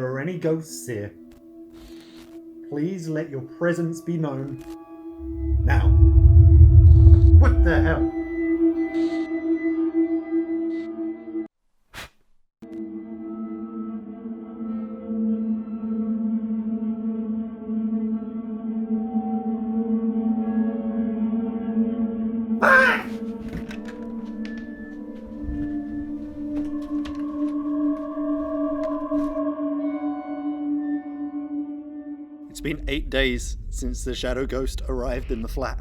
there are any ghosts here, please let your presence be known now. What the hell? Ah! It's been 8 days since the shadow ghost arrived in the flat.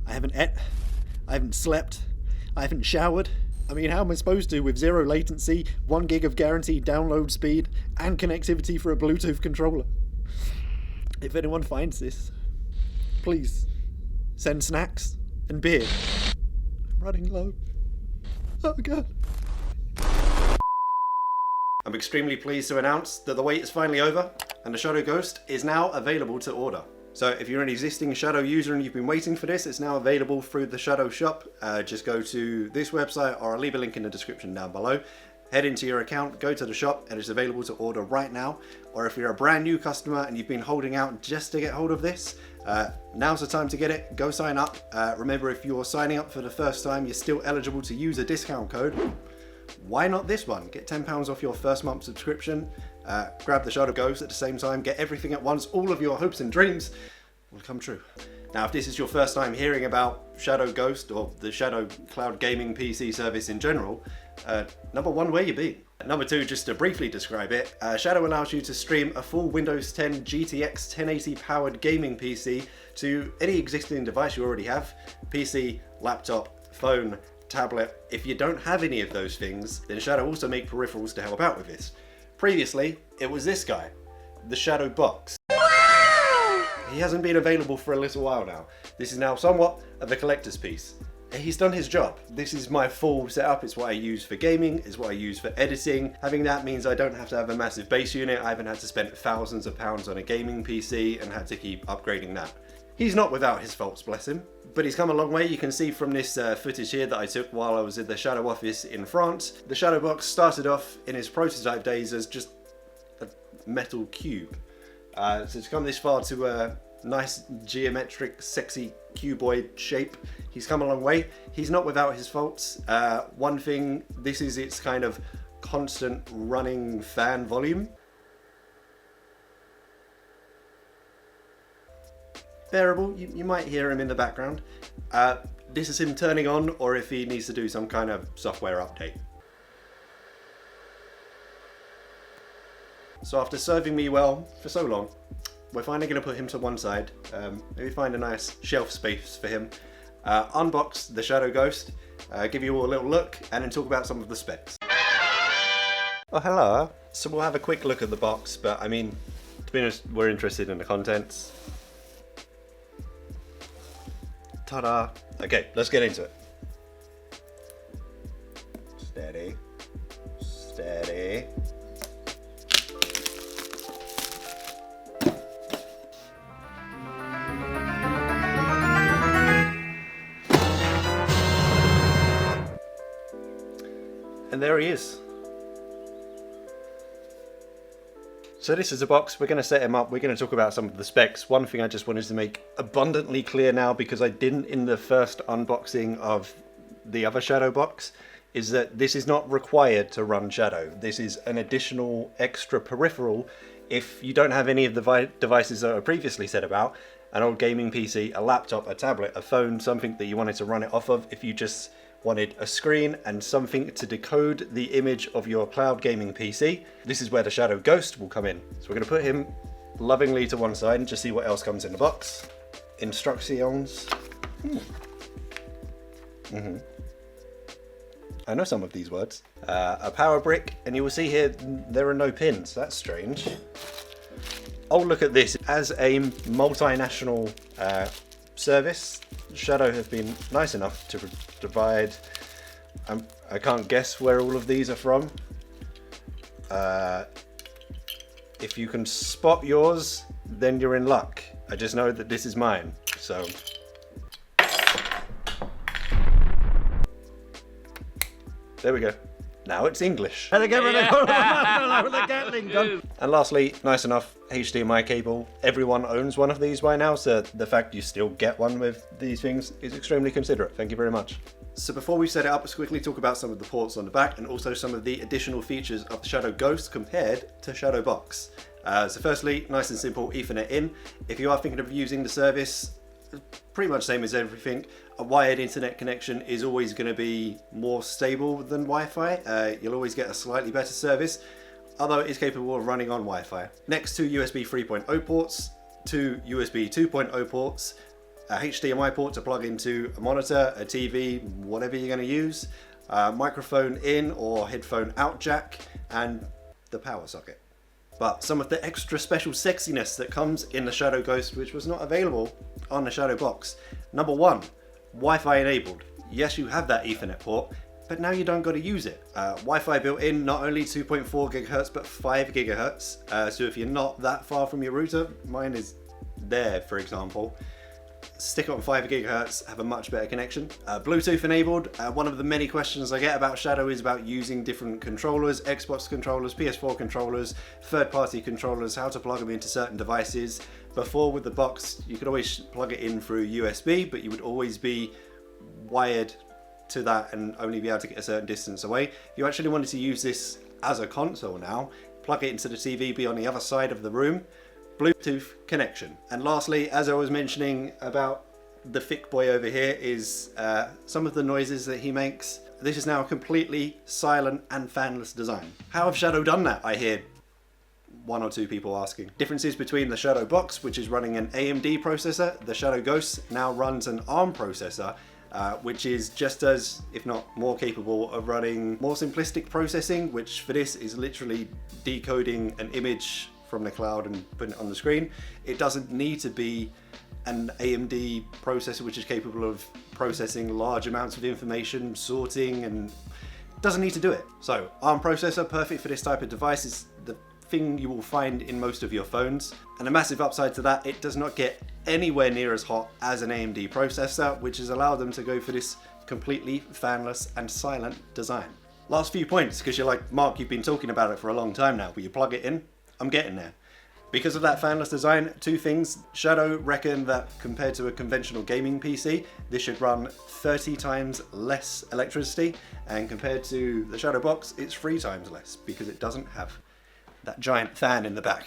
I haven't ate, I haven't slept, I haven't showered. I mean, how am I supposed to with 0 latency, 1 gig of guaranteed download speed, and connectivity for a Bluetooth controller? If anyone finds this, please send snacks and beer. I'm running low. Oh god. I'm extremely pleased to announce that the wait is finally over and the Shadow Ghost is now available to order. So if you're an existing Shadow user and you've been waiting for this, it's now available through the Shadow shop. Just go to this website, or I'll leave a link in the description down below. Head into your account, go to the shop, and it's available to order right now. Or if you're a brand new customer and you've been holding out just to get hold of this, now's the time to get it. Go sign up. Remember, if you're signing up for the first time, you're still eligible to use a discount code. Why not this one? Get £10 off your first month subscription. Grab the Shadow Ghost at the same time. Get everything at once. All of your hopes and dreams will come true. Now, if this is your first time hearing about Shadow Ghost or the Shadow Cloud Gaming PC service in general, number one, where you been? Number two, just to briefly describe it, Shadow allows you to stream a full Windows 10 GTX 1080 powered gaming PC to any existing device you already have: PC, laptop, phone, tablet. If you don't have any of those things, then Shadow also make peripherals to help out with this. Previously, it was this guy, the Shadow Box. He hasn't been available for a little while now. This is now somewhat of a collector's piece. He's done his job. This is my full setup. It's what I use for gaming, it's what I use for editing. Having that means I don't have to have a massive base unit. I haven't had to spend thousands of pounds on a gaming PC and had to keep upgrading that. He's not without his faults, bless him, but he's come a long way. You can see from this footage here that I took while I was at the Shadow office in France. The Shadow Box started off in his prototype days as just a metal cube. So to come this far to a nice geometric, sexy cuboid shape, he's come a long way. He's not without his faults. One thing, this is its kind of constant running fan volume. Bearable, you might hear him in the background. This is him turning on, or if he needs to do some kind of software update. So after serving me well for so long, we're finally going to put him to one side. Maybe find a nice shelf space for him. Unbox the Shadow Ghost, give you all a little look, and then talk about some of the specs. Oh, hello. So we'll have a quick look at the box, but I mean, to be honest, we're interested in the contents. Ta-da! Okay, let's get into it. Steady. Steady. And there he is. So this is a box. We're going to set him up. We're going to talk about some of the specs. One thing I just wanted to make abundantly clear now, because I didn't in the first unboxing of the other Shadow box, is that this is not required to run Shadow. This is an additional extra peripheral if you don't have any of the devices that I previously said about: an old gaming PC, a laptop, a tablet, a phone, something that you wanted to run it off of. If you just wanted a screen and something to decode the image of your cloud gaming PC, this is where the Shadow Ghost will come in. So we're going to put him lovingly to one side and just see what else comes in the box. Instructions. I know some of these words. A power brick, and you will see here there are no pins. That's strange. Oh, look at this. As a multinational service, Shadow have been nice enough to provide, I can't guess where all of these are from. If you can spot yours, then you're in luck. I just know that this is mine, so. There we go. Now it's English. And get rid of the Gatling gun. And lastly, nice enough HDMI cable. Everyone owns one of these by now, so the fact you still get one with these things is extremely considerate. Thank you very much. So before we set it up, let's quickly talk about some of the ports on the back and also some of the additional features of the Shadow Ghost compared to Shadow Box. So firstly, nice and simple Ethernet in. If you are thinking of using the service, pretty much same as everything. A wired internet connection is always going to be more stable than Wi-Fi. You'll always get a slightly better service, although it is capable of running on Wi-Fi. Next, two USB 3.0 ports, two USB 2.0 ports, a HDMI port to plug into a monitor, a TV, whatever you're going to use, microphone in or headphone out jack, and the power socket. But some of the extra special sexiness that comes in the Shadow Ghost, which was not available on the Shadow Box. Number one, Wi-Fi enabled. Yes, you have that Ethernet port, but now you don't got to use it. Wi-Fi built in, not only 2.4 gigahertz, but 5 gigahertz. So if you're not that far from your router, mine is there, for example, stick it on 5 gigahertz, have a much better connection. Bluetooth enabled. One of the many questions I get about Shadow is about using different controllers, Xbox controllers, PS4 controllers, third-party controllers, how to plug them into certain devices. Before with the box, you could always plug it in through USB, but you would always be wired to that and only be able to get a certain distance away. If you actually wanted to use this as a console now, plug it into the TV, be on the other side of the room, Bluetooth connection. And lastly, as I was mentioning about the thick boy over here, is some of the noises that he makes. This is now a completely silent and fanless design. How have Shadow done that? I hear one or two people asking. Differences between the Shadow Box, which is running an AMD processor, the Shadow Ghost now runs an ARM processor, which is just as, if not more capable of running more simplistic processing, which for this is literally decoding an image from the cloud and putting it on the screen. It doesn't need to be an AMD processor which is capable of processing large amounts of information, sorting, and doesn't need to do it. So ARM processor, perfect for this type of device. It's the thing you will find in most of your phones. And a massive upside to that, it does not get anywhere near as hot as an AMD processor, which has allowed them to go for this completely fanless and silent design. Last few points, because you're like, Mark, you've been talking about it for a long time now, but you plug it in, I'm getting there. Because of that fanless design, two things. Shadow reckon that compared to a conventional gaming PC, this should run 30 times less electricity, and compared to the Shadow Box, it's 3 times less because it doesn't have that giant fan in the back.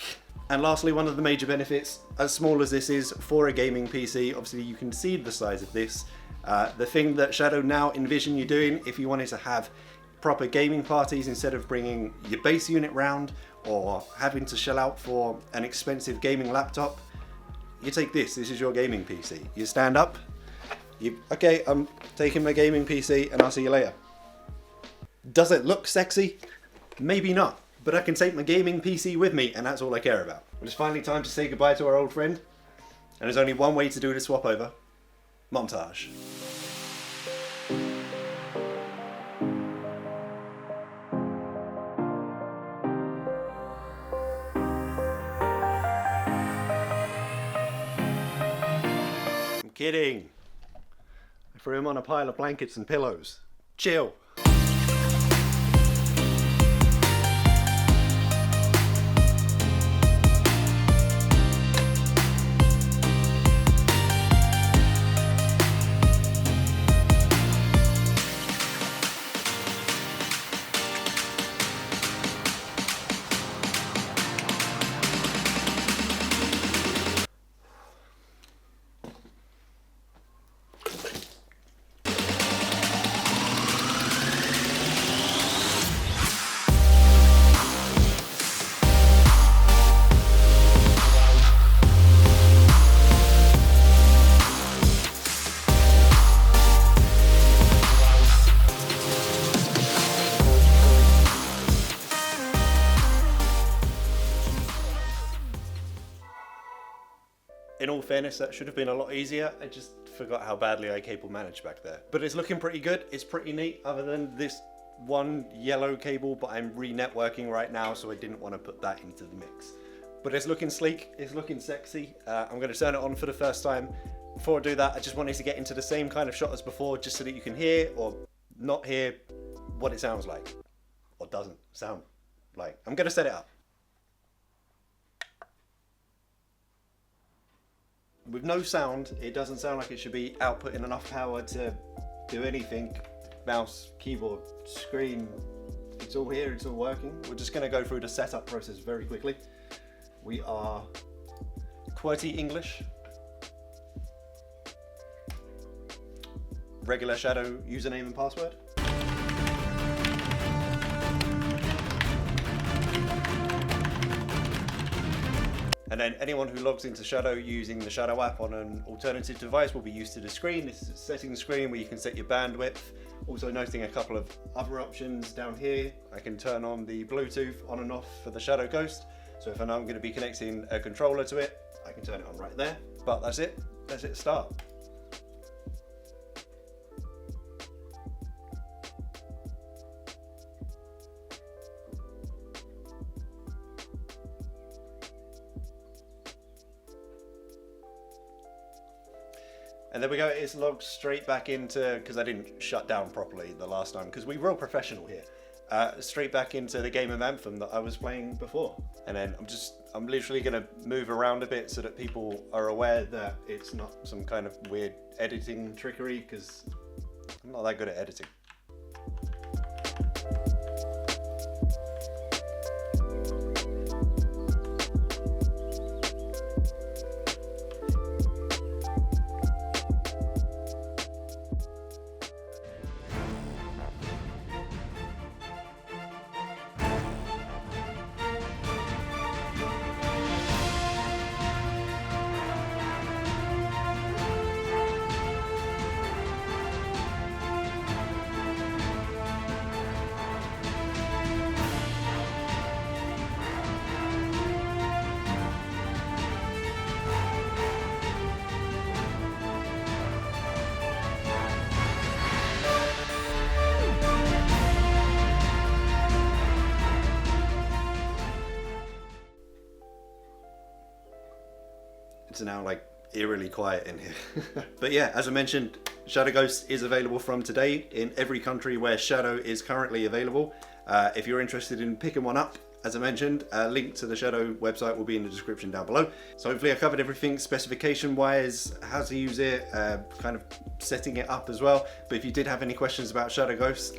And lastly, one of the major benefits, as small as this is for a gaming PC, obviously you can see the size of this. The thing that Shadow now envision you doing, if you wanted to have proper gaming parties instead of bringing your base unit round or having to shell out for an expensive gaming laptop, you take this is your gaming PC. You stand up, okay, I'm taking my gaming PC and I'll see you later. Does it look sexy? Maybe not, but I can take my gaming PC with me and that's all I care about. Well, it's finally time to say goodbye to our old friend, and there's only one way to do the swap over. Montage. Kidding. I threw him on a pile of blankets and pillows. Chill. In all fairness, that should have been a lot easier. I just forgot how badly I cable managed back there. But it's looking pretty good. It's pretty neat, other than this one yellow cable, but I'm re-networking right now, so I didn't want to put that into the mix. But it's looking sleek, it's looking sexy. I'm going to turn it on for the first time. Before I do that, I just wanted to get into the same kind of shot as before, just so that you can hear or not hear what it sounds like. or doesn't sound like. I'm going to set it up. With no sound, it doesn't sound like it should be outputting enough power to do anything. Mouse, keyboard, screen, it's all here, it's all working. We're just going to go through the setup process very quickly. We are QWERTY English, regular Shadow username and password. And then anyone who logs into Shadow using the Shadow app on an alternative device will be used to the screen. This is a settings screen where you can set your bandwidth. Also noting a couple of other options down here. I can turn on the Bluetooth on and off for the Shadow Ghost. So if I know I'm going to be connecting a controller to it, I can turn it on right there. But that's it. Let's hit start. And there we go, it's logged straight back into, because I didn't shut down properly the last time, because we were all professional here, straight back into the game of Anthem that I was playing before. And then I'm literally going to move around a bit so that people are aware that it's not some kind of weird editing trickery, because I'm not that good at editing. It's now like eerily quiet in here. But yeah, as I mentioned, Shadow Ghost is available from today in every country where Shadow is currently available. If you're interested in picking one up, as I mentioned, a link to the Shadow website will be in the description down below. So hopefully I covered everything specification wise, how to use it, kind of setting it up as well. But if you did have any questions about Shadow Ghost,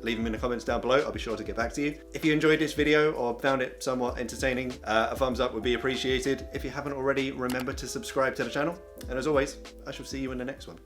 leave them in the comments down below. I'll be sure to get back to you. If you enjoyed this video or found it somewhat entertaining, a thumbs up would be appreciated. If you haven't already, remember to subscribe to the channel. And as always, I shall see you in the next one.